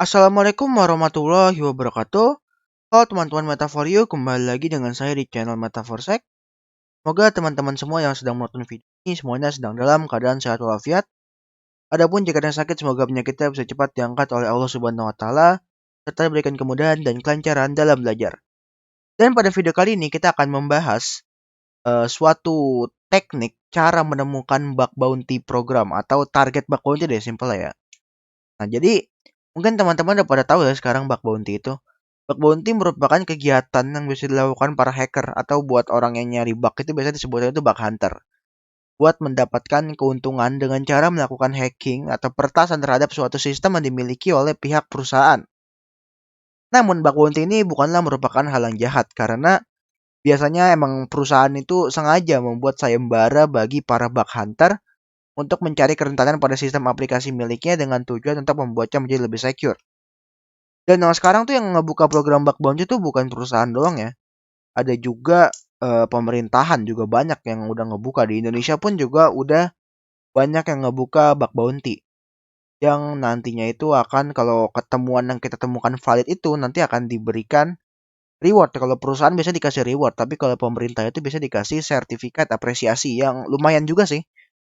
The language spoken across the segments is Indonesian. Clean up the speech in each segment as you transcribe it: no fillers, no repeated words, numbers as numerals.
Assalamualaikum warahmatullahi wabarakatuh. Halo teman-teman Metaforio, kembali lagi dengan saya di channel Metaforsek. Semoga teman-teman semua yang sedang menonton video ini semuanya sedang dalam keadaan sehat walafiat. Adapun jika ada yang sakit, semoga penyakitnya bisa cepat diangkat oleh Allah Subhanahu wa taala serta diberikan kemudahan dan kelancaran dalam belajar. Dan pada video kali ini kita akan membahas suatu teknik cara menemukan bug bounty program atau target bug bounty deh simpel ya. Nah, jadi mungkin teman-teman udah pada tahu ya sekarang bug bounty itu. Bug bounty merupakan kegiatan yang bisa dilakukan para hacker atau buat orang yang nyari bug itu biasanya disebutnya itu bug hunter. Buat mendapatkan keuntungan dengan cara melakukan hacking atau pertasan terhadap suatu sistem yang dimiliki oleh pihak perusahaan. Namun bug bounty ini bukanlah merupakan hal yang jahat karena biasanya emang perusahaan itu sengaja membuat sayembara bagi para bug hunter untuk mencari kerentanan pada sistem aplikasi miliknya dengan tujuan untuk membuatnya menjadi lebih secure. Dan yang sekarang tuh yang ngebuka program bug bounty itu bukan perusahaan doang ya. Ada juga pemerintahan juga banyak yang udah ngebuka. Di Indonesia pun juga udah banyak yang ngebuka bug bounty. Yang nantinya itu akan kalau ketemuan yang kita temukan valid itu nanti akan diberikan reward. Kalau perusahaan biasanya dikasih reward, tapi kalau pemerintah itu bisa dikasih sertifikat apresiasi yang lumayan juga sih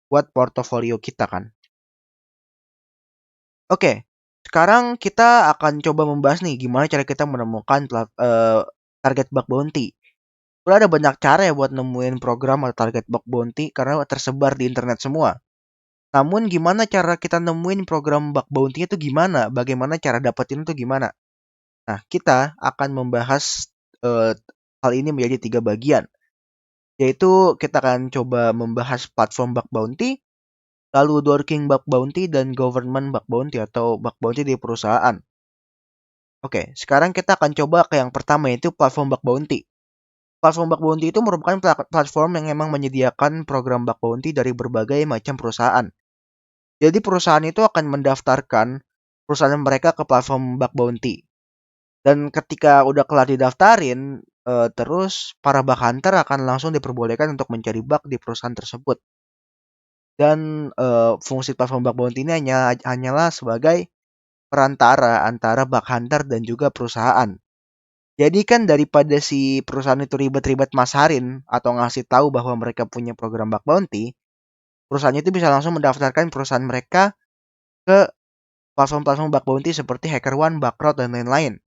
buat portofolio kita kan. Oke, sekarang kita akan coba membahas nih gimana cara kita menemukan target bug bounty. Udah ada banyak cara ya buat nemuin program atau target bug bounty karena tersebar di internet semua. Namun gimana cara kita nemuin program bug bounty itu gimana? Bagaimana cara dapetin itu gimana? Nah, kita akan membahas hal ini menjadi 3 bagian. Yaitu kita akan coba membahas platform bug bounty, lalu dorking bug bounty, dan government bug bounty atau bug bounty di perusahaan. Oke, sekarang kita akan coba ke yang pertama yaitu platform bug bounty. Platform bug bounty itu merupakan platform yang memang menyediakan program bug bounty dari berbagai macam perusahaan. Jadi perusahaan itu akan mendaftarkan perusahaan mereka ke platform bug bounty. Dan ketika udah kelar didaftarin, terus para bug hunter akan langsung diperbolehkan untuk mencari bug di perusahaan tersebut. Dan fungsi platform bug bounty ini hanyalah sebagai perantara antara bug hunter dan juga perusahaan. Jadi kan daripada si perusahaan itu ribet-ribet masarin atau ngasih tahu bahwa mereka punya program bug bounty, perusahaan itu bisa langsung mendaftarkan perusahaan mereka ke platform-platform bug bounty seperti HackerOne, Bugcrowd, dan lain-lain.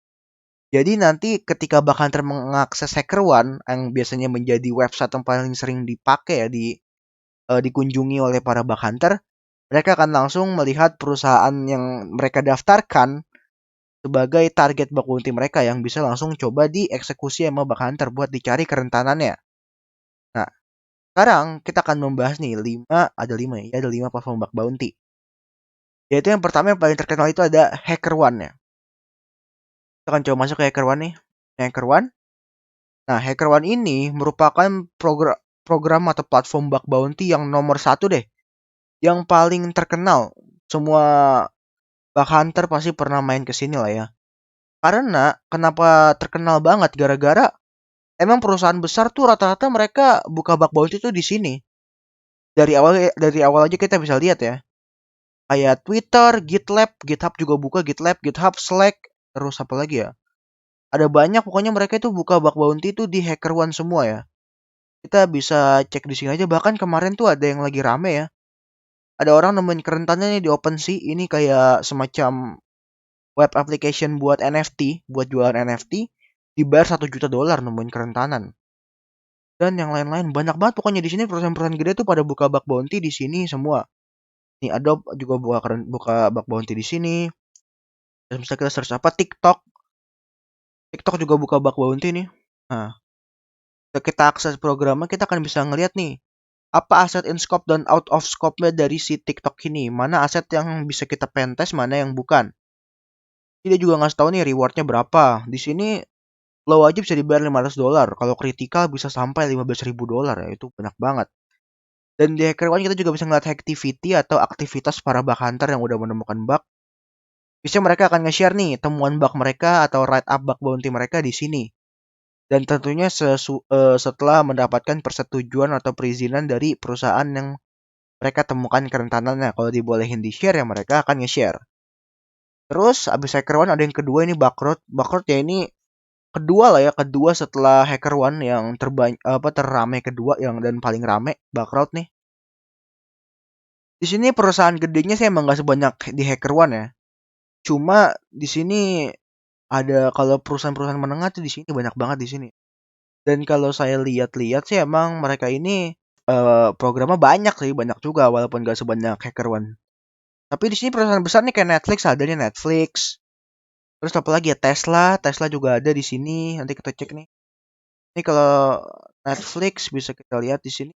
Jadi nanti ketika bug hunter mengakses HackerOne yang biasanya menjadi website yang paling sering dipakai ya dikunjungi oleh para bug hunter, mereka akan langsung melihat perusahaan yang mereka daftarkan sebagai target bug bounty mereka yang bisa langsung coba dieksekusi sama bug hunter buat dicari kerentanannya. Nah, sekarang kita akan membahas nih 5 ya, ada 5 platform bug bounty. Yaitu yang pertama yang paling terkenal itu ada HackerOne ya. Kita akan coba masuk ke HackerOne nih. HackerOne. Nah, HackerOne ini merupakan program atau platform bug bounty yang nomor 1 deh. Yang paling terkenal. Semua bug hunter pasti pernah main ke sini lah ya. Karena kenapa terkenal banget gara-gara emang perusahaan besar tuh rata-rata mereka buka bug bounty tuh di sini. Dari awal aja kita bisa lihat ya. Kayak Twitter, GitLab, GitHub juga buka GitLab, GitHub, Slack, terus apa lagi ya? Ada banyak pokoknya mereka itu buka bug bounty itu di HackerOne semua ya. Kita bisa cek di sini aja, bahkan kemarin tuh ada yang lagi rame ya. Ada orang nemuin kerentannya nih di OpenSea, ini kayak semacam web application buat NFT, buat jualan NFT, dibayar $1 juta nemuin kerentanan. Dan yang lain-lain banyak banget pokoknya di sini perusahaan-perusahaan gede tuh pada buka bug bounty di sini semua. Nih Adobe juga buka bug bounty di sini. Dan bisa kita search apa TikTok. TikTok juga buka bug bounty nih. Nah, ketika kita akses programnya kita akan bisa ngeliat nih apa aset in scope dan out of scope-nya dari si TikTok ini. Mana aset yang bisa kita pentest, mana yang bukan. Dia juga ngasih tahu nih rewardnya berapa. Di sini low aja bisa dibayar $500. Kalau critical bisa sampai $15.000 ya. Itu banyak banget. Dan di HackerOne kita juga bisa ngeliat activity atau aktivitas para bug hunter yang udah menemukan bug. Biasanya mereka akan nge-share nih temuan bug mereka atau write up bug bounty mereka di sini. Dan tentunya setelah mendapatkan persetujuan atau perizinan dari perusahaan yang mereka temukan kerentanannya. Kalau dibolehin di-share ya mereka akan nge-share. Terus abis HackerOne ada yang kedua ini Backrot. Backrot ya ini kedua lah ya, kedua setelah HackerOne yang terrame kedua yang dan paling rame Backrot nih. Di sini perusahaan gedenya sih emang nggak sebanyak di HackerOne ya. Cuma di sini ada kalau perusahaan-perusahaan menengah tuh di sini banyak banget di sini. Dan kalau saya lihat-lihat sih emang mereka ini programnya banyak sih, banyak juga walaupun nggak sebanyak HackerOne. Tapi di sini perusahaan besar nih kayak Netflix, adanya Netflix. Terus apa lagi ya, Tesla, Tesla juga ada di sini. Nanti kita cek nih. Ini kalau Netflix bisa kita lihat di sini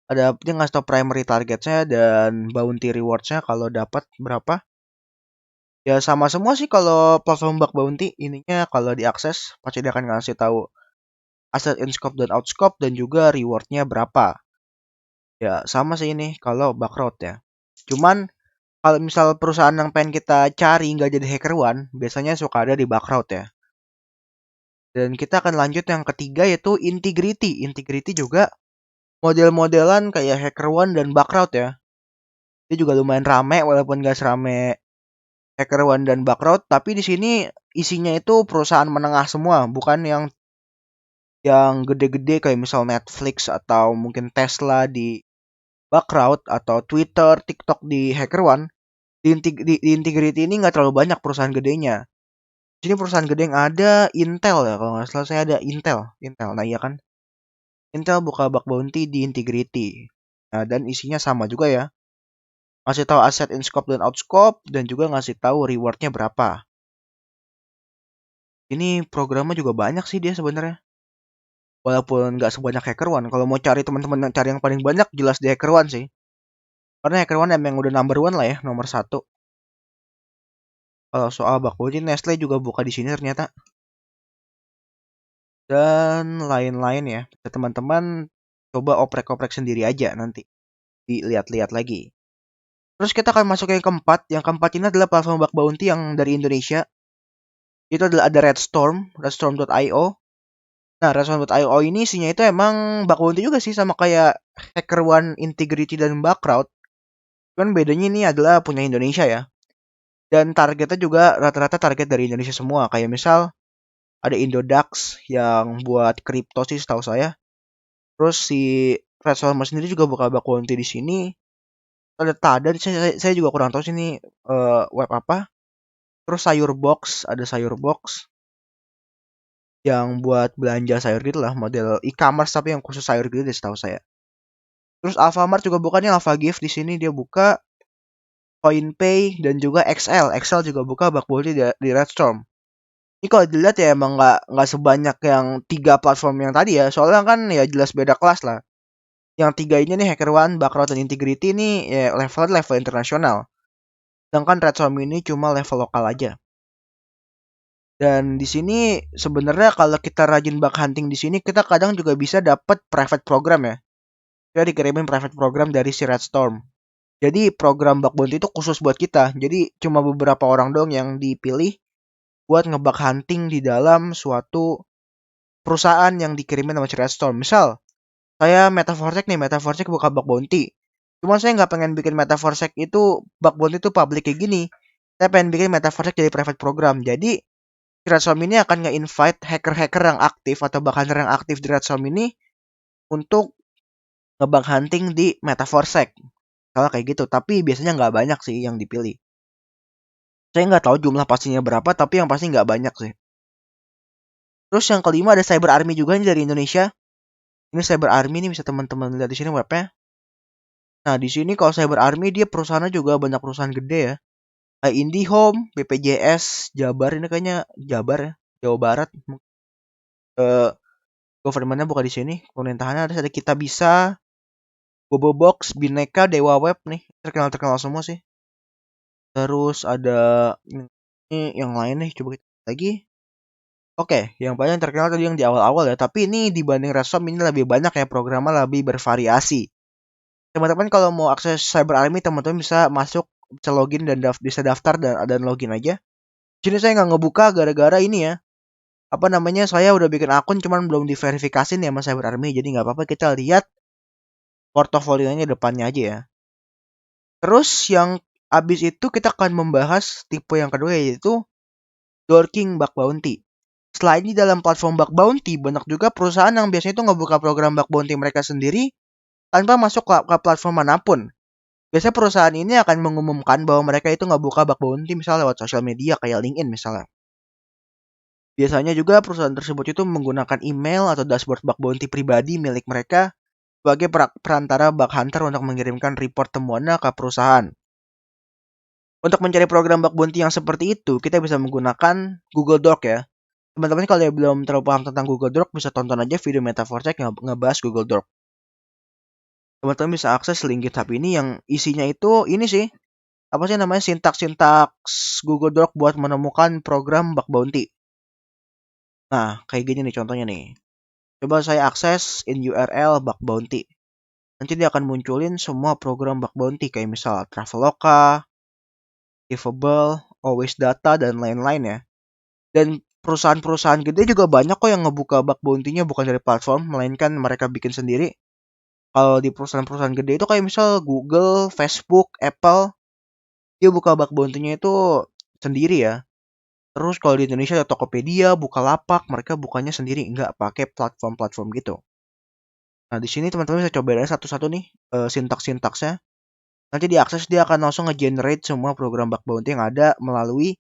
ada dia ngasih tau primary targetnya dan bounty rewardsnya kalau dapat berapa. Ya sama semua sih kalau platform bug bounty, ininya kalau diakses pasti dia akan ngasih tahu asset in scope dan out scope dan juga rewardnya berapa. Ya sama sih ini kalau Backrot ya. Cuman kalau misal perusahaan yang pengen kita cari nggak jadi HackerOne, biasanya suka ada di Backrot ya. Dan kita akan lanjut yang ketiga yaitu Integrity. Integrity juga model-modelan kayak HackerOne dan Backrot ya. Dia juga lumayan rame walaupun gak serame HackerOne dan Backrot, tapi di sini isinya itu perusahaan menengah semua, bukan yang gede-gede kayak misal Netflix atau mungkin Tesla di Backrot atau Twitter, TikTok di HackerOne. Di Integrity ini nggak terlalu banyak perusahaan gedenya. Di sini perusahaan gede yang ada Intel ya, kalau nggak salah saya ada Intel. Nah iya kan, Intel buka bug bounty di Integrity. Nah dan isinya sama juga ya, ngasih tahu aset in scope dan out scope dan juga ngasih tahu rewardnya berapa. Ini programnya juga banyak sih dia sebenarnya. Walaupun nggak sebanyak HackerOne. Kalau mau cari teman-teman yang cari yang paling banyak jelas di HackerOne sih. Karena HackerOne emang udah number one lah ya, nomor satu. Kalau soal bug bounty, Nestle juga buka di sini ternyata. Dan lain-lain ya. Teman-teman coba oprek-oprek sendiri aja nanti. Dilihat-liat lagi. Terus kita akan masuk yang keempat. Yang keempat ini adalah platform bug bounty yang dari Indonesia. Itu adalah ada redstorm.io. Nah, redstorm.io ini isinya itu emang bug bounty juga sih sama kayak HackerOne, Integrity, dan Backrot. Cuman bedanya ini adalah punya Indonesia ya. Dan targetnya juga rata-rata target dari Indonesia semua. Kayak misal ada Indodax yang buat kripto sih setahu saya. Terus si Redstorm sendiri juga buka bug bounty di sini. Ada Tada, saya juga kurang tahu sih ini web apa. Terus ada sayur box yang buat belanja sayur gitu lah, model e-commerce tapi yang khusus sayur gitu deh setahu saya. Terus Alfamart juga bukannya Alphagift di sini dia buka CoinPay dan juga XL. XL juga buka bug bounty di Redstorm. Ini kalau dilihat ya emang nggak sebanyak yang tiga platform yang tadi ya. Soalnya kan ya jelas beda kelas lah. Yang tiga ini nih HackerOne, Backrot, dan Integrity ini ya level internasional. Sedangkan Redstorm ini cuma level lokal aja. Dan di sini sebenarnya kalau kita rajin bug hunting di sini kita kadang juga bisa dapat private program ya. Kita dikirimin private program dari si Redstorm. Jadi program bug bounty itu khusus buat kita. Jadi cuma beberapa orang dong yang dipilih buat ngebug hunting di dalam suatu perusahaan yang dikirimin sama si Redstorm. Misal, saya Metaforsec nih, Metaforsec buka bug bounty. Cuman saya nggak pengen bikin Metaforsec itu bug bounty itu public kayak gini. Saya pengen bikin Metaforsec jadi private program. Jadi Redstorm ini akan nge-invite hacker-hacker yang aktif atau bug hunter yang aktif di Redstorm ini untuk ngebug hunting di Metaforsec. Kalau kayak gitu, tapi biasanya nggak banyak sih yang dipilih. Saya nggak tahu jumlah pastinya berapa, tapi yang pasti nggak banyak sih. Terus yang kelima ada Cyber Army juga nih dari Indonesia. Ini Cyber Army nih bisa teman-teman lihat di sini webnya. Nah di sini kalau Cyber Army dia perusahaannya juga banyak perusahaan gede ya. Kayak IndiHome, BPJS, Jabar ini kayaknya Jabar ya, Jawa Barat. Eh governmentnya bukan di sini. Pemerintahannya ada Kita Bisa, Bobobox, Bineka, Dewa Web nih. Terkenal-terkenal semua sih. Terus ada ini yang lain nih coba kita lihat lagi. Oke, yang paling terkenal tadi yang di awal-awal ya. Tapi ini dibanding Resom ini lebih banyak ya, programnya lebih bervariasi. Teman-teman kalau mau akses Cyber Army, teman-teman bisa masuk, bisa login dan bisa daftar dan login aja. Di sini saya nggak ngebuka gara-gara ini ya. Apa namanya? Saya udah bikin akun cuman belum diverifikasi nih sama Cyber Army. Jadi nggak apa-apa kita lihat portofolionya depannya aja ya. Terus yang Habis itu kita akan membahas tipe yang kedua, yaitu dorking bug bounty. Selain di dalam platform bug bounty, banyak juga perusahaan yang biasanya itu ngebuka program bug bounty mereka sendiri tanpa masuk ke platform manapun. Biasanya perusahaan ini akan mengumumkan bahwa mereka itu ngebuka bug bounty misalnya lewat sosial media kayak LinkedIn misalnya. Biasanya juga perusahaan tersebut itu menggunakan email atau dashboard bug bounty pribadi milik mereka sebagai perantara bug hunter untuk mengirimkan report temuannya ke perusahaan. Untuk mencari program bug bounty yang seperti itu, kita bisa menggunakan Google Doc ya. Teman-teman kalau yang belum terlalu paham tentang Google Doc, bisa tonton aja video Metaphor Tech yang ngebahas Google Doc. Teman-teman bisa akses link GitHub ini yang isinya itu ini sih, apa sih namanya, sintaks Google Doc buat menemukan program bug bounty. Nah, kayak gini nih contohnya nih. Coba saya akses in URL bug bounty. Nanti dia akan munculin semua program bug bounty kayak misal Traveloka, Giveable, Always Data, dan lain-lain ya. Dan perusahaan-perusahaan gede juga banyak kok yang ngebuka bug bounty-nya bukan dari platform, melainkan mereka bikin sendiri. Kalau di perusahaan-perusahaan gede itu kayak misal Google, Facebook, Apple, dia buka bug bounty-nya itu sendiri ya. Terus kalau di Indonesia ada Tokopedia, Bukalapak, mereka bukanya sendiri, nggak pakai platform-platform gitu. Nah, di sini teman-teman bisa cobain aja satu-satu nih sintaks-sintaksnya. Nanti diakses dia akan langsung nge-generate semua program bug bounty yang ada melalui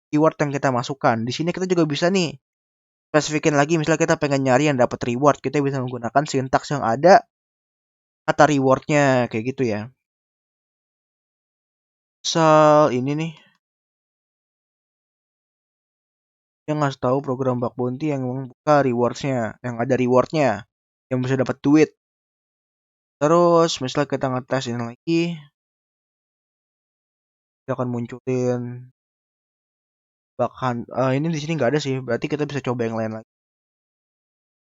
keyword yang kita masukkan. Di sini kita juga bisa nih spesifikin lagi, misalnya kita pengen nyari yang dapat reward, kita bisa menggunakan sintaks yang ada kata rewardnya kayak gitu ya. Misal ini nih, yang ngasih tahu program bug bounty yang membuka rewardsnya, yang ada rewardnya, yang bisa dapat duit. Terus misalnya kita ngetes ini lagi, dia akan munculin bahkan ini di sini nggak ada sih, berarti kita bisa coba yang lain lagi.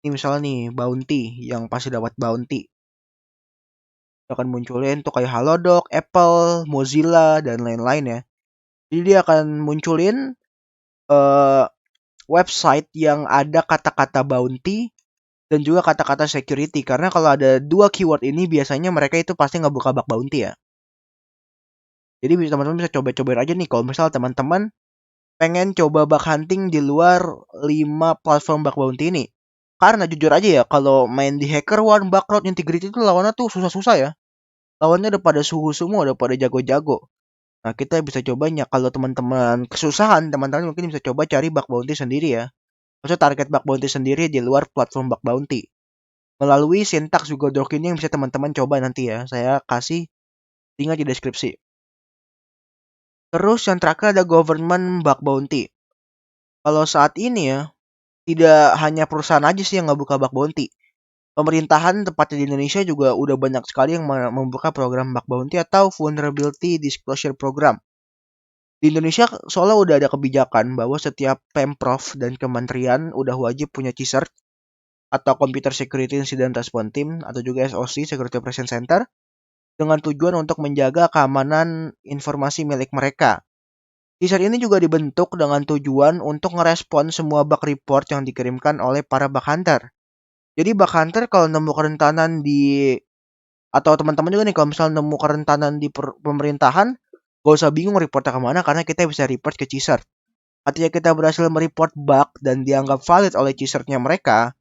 Ini misalnya nih bounty, yang pasti dapat bounty. Dia akan munculin tuh kayak Halodoc, Apple, Mozilla, dan lain-lain ya. Jadi dia akan munculin uh, website yang ada kata-kata bounty dan juga kata-kata security. Karena kalau ada dua keyword ini biasanya mereka itu pasti ngebuka bug bounty ya. Jadi teman-teman bisa coba-cobain aja nih kalau misal teman-teman pengen coba bug hunting di luar 5 platform bug bounty ini. Karena jujur aja ya, kalau main di HackerOne, Bugcrowd, Integrity itu lawannya tuh susah-susah ya. Lawannya udah pada suhu semua, udah pada jago-jago. Nah, kita bisa cobanya kalau teman-teman kesusahan, teman-teman mungkin bisa coba cari bug bounty sendiri ya. Maksudnya target bug bounty sendiri di luar platform bug bounty. Melalui sintaks juga doc ini yang bisa teman-teman coba nanti ya. Saya kasih link di deskripsi. Terus yang terakhir ada government bug bounty. Kalau saat ini ya, tidak hanya perusahaan aja sih yang ngebuka bug bounty. Pemerintahan tepatnya di Indonesia juga udah banyak sekali yang membuka program bug bounty atau vulnerability disclosure program. Di Indonesia soalnya udah ada kebijakan bahwa setiap Pemprov dan kementerian udah wajib punya CSIRT atau Computer Security Incident Response Team atau juga SOC, Security Operations Center, dengan tujuan untuk menjaga keamanan informasi milik mereka. CSIRT ini juga dibentuk dengan tujuan untuk ngerespon semua bug report yang dikirimkan oleh para bug hunter. Jadi bug hunter kalau nemu kerentanan di, atau teman-teman juga nih kalau misalnya nemu kerentanan di pemerintahan, gak usah bingung reportnya kemana karena kita bisa report ke CSIRT. Ketika kita berhasil mereport bug dan dianggap valid oleh CSIRT-nya mereka,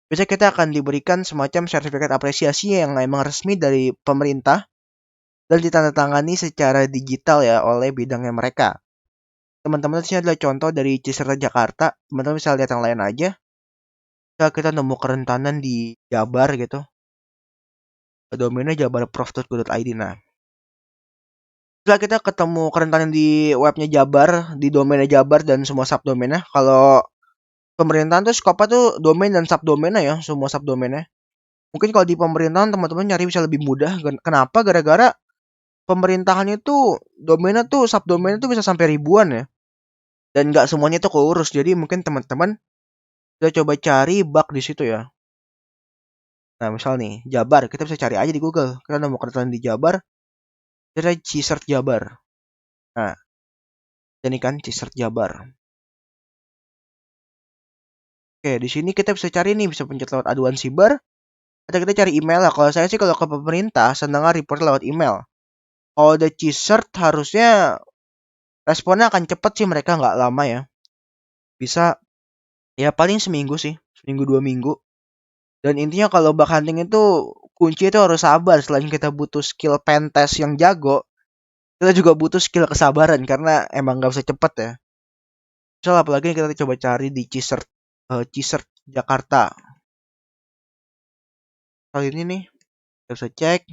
biasanya kita akan diberikan semacam sertifikat apresiasi yang memang resmi dari pemerintah dan ditandatangani secara digital ya oleh bidangnya mereka. Teman-teman, ini adalah contoh dari CSIRT Jakarta. Teman-teman bisa lihat yang lain aja. Kita nemu kerentanan di Jabar gitu. Domainnya jabarprof.go.id. Nah, setelah kita ketemu kerentanan di webnya Jabar, di domainnya Jabar dan semua subdomainnya, kalau pemerintahan tuh skopnya tuh domain dan subdomainnya ya, semua subdomainnya. Mungkin kalau di pemerintahan teman-teman nyari bisa lebih mudah. Kenapa? Gara-gara pemerintahan itu domainnya tuh subdomainnya tuh bisa sampai ribuan ya. Dan nggak semuanya tuh keurus. Jadi mungkin teman-teman bisa coba cari bug di situ ya. Nah, misal nih, Jabar, kita bisa cari aja di Google. Kita nemu kerentanan di Jabar, kita CSIRT Jabar. Nah, ini kan CSIRT Jabar. Oke, di sini kita bisa cari nih, bisa pencet lewat aduan siber, atau kita cari email lah. Kalau saya sih kalau ke pemerintah, senang report lewat email. Kalau ada Cheesert harusnya responnya akan cepet sih, mereka nggak lama ya. Bisa ya paling seminggu sih, seminggu 2 minggu. Dan intinya kalau bug hunting itu kunci itu harus sabar. Selain kita butuh skill pentest yang jago, kita juga butuh skill kesabaran karena emang nggak bisa cepet ya. Misal apalagi kita coba cari di Cheesert, Cheesert Jakarta. Kali ini nih, kita bisa cek.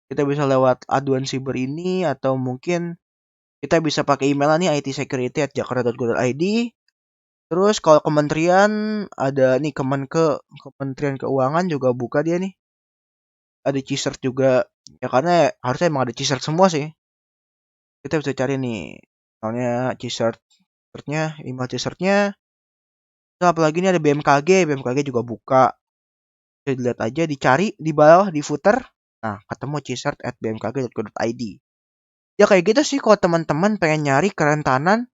Kita bisa lewat aduan siber ini atau mungkin kita bisa pakai email nih itsecurity@jakarta.go.id. Terus kalau kementerian ada nih Kementerian Keuangan juga buka dia nih. Ada Cheesert juga. Ya karena harusnya emang ada Cheesert semua sih. Kita bisa cari nih. Misalnya Cheesert-nya, email Cheesert-nya. Terus apalagi ini ada BMKG juga buka. Bisa dilihat aja, dicari di bawah, di footer. Nah, ketemu cheesert@bmkg.go.id. Ya kayak gitu sih kalau teman-teman pengen nyari kerentanan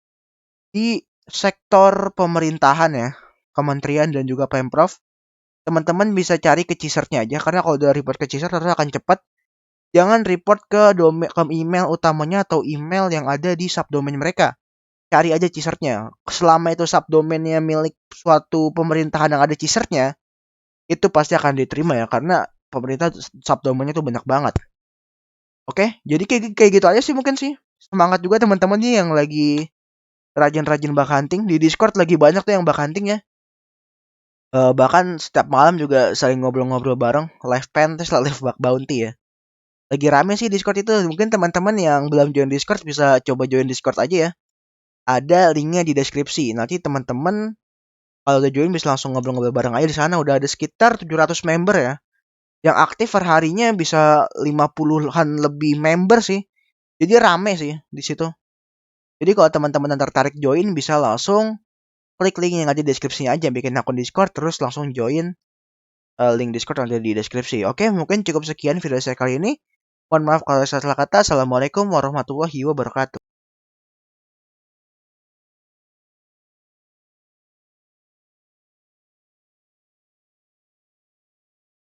di sektor pemerintahan ya, kementerian dan juga Pemprov. Teman-teman bisa cari ke Cheesert-nya aja karena kalau udah report ke Cheesert terus akan cepat. Jangan report ke email utamanya atau email yang ada di subdomain mereka. Cari aja Cheesert-nya. Selama itu subdomainnya milik suatu pemerintahan yang ada Cheesert-nya, itu pasti akan diterima ya karena pemerintah subdomainnya tuh banyak banget. Oke, jadi kayak gitu aja sih mungkin sih. Semangat juga teman-teman nih yang lagi rajin-rajin bug hunting. Di Discord lagi banyak tuh yang bug hunting ya. Bahkan setiap malam juga saling ngobrol-ngobrol bareng, live pentest lah, live bug bounty ya. Lagi rame sih Discord itu. Mungkin teman-teman yang belum join Discord bisa coba join Discord aja ya. Ada linknya di deskripsi. Nanti teman-teman kalau udah join bisa langsung ngobrol-ngobrol bareng aja di sana. Udah ada sekitar 700 member ya. Yang aktif per harinya bisa 50-an lebih member sih. Jadi rame sih di situ. Jadi kalau teman-teman yang tertarik join bisa langsung klik link yang ada di deskripsinya aja, bikin akun Discord terus langsung join. Link Discord ada di deskripsi. Oke, mungkin cukup sekian video saya kali ini. Mohon maaf kalau saya salah kata. Assalamualaikum warahmatullahi wabarakatuh.